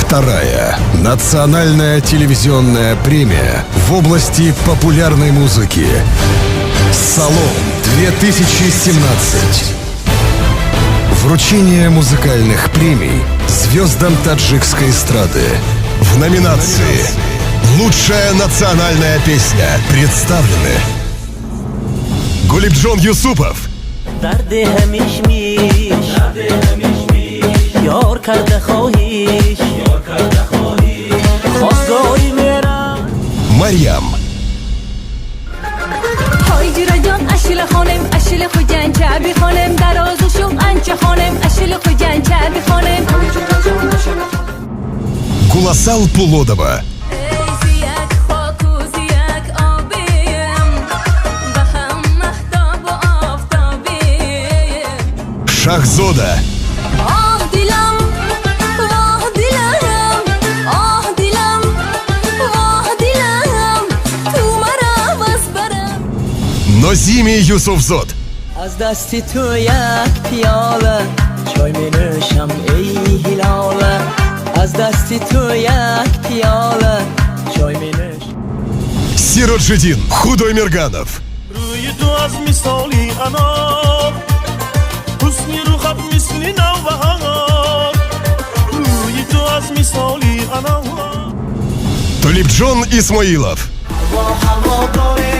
Вторая национальная телевизионная премия в области популярной музыки. «Салон-2017». Вручение музыкальных премий звездам таджикской эстрады. В номинации «Лучшая национальная песня» представлены Гулибджон Юсупов, Марьям, Гуласал Пулодова, Шахзода, Нозими Юсуфзод, از دستی تو یک پیاله چای می نوشم ای هلاله از دستی تو یک پیاله چای می نوشم Сироджидин Худой Мирганов, روی تو از مثالی انار حسنی رو خط مثلی نوبهار روی تو از مثالی انار Толибджон Исмаилов, هوا داره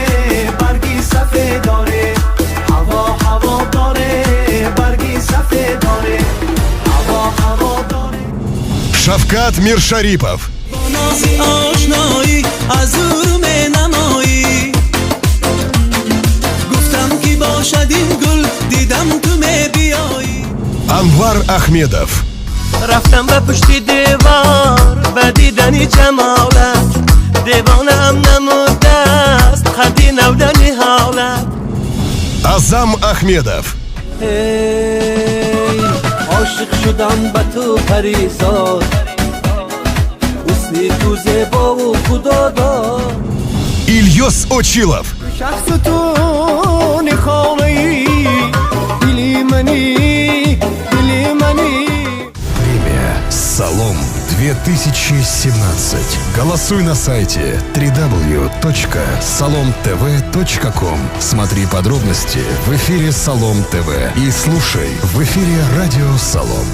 برگی صفه داره هوا داره برگی صفه داره هوا داره Шавкат Миршарипов, نازی آشنایی از او می نمایی گفتم کی باشد این گل دیدم تو می بیایی Анвар Ахмедов, رفتم به پشتی دیوار به دیدنی جمالت دیوانم نموده است خطی نودنی حالت Азам Ахмедов, ای عاشق شدم به تو پریزاد حسنی تو زیبا و خدا داد Ильёс Очилов, شخص تو نخواهی دلی منی премия «Салом-2017». Голосуй на сайте www.salomtv.com. Смотри подробности в эфире Салом ТВ и слушай в эфире радио Салом.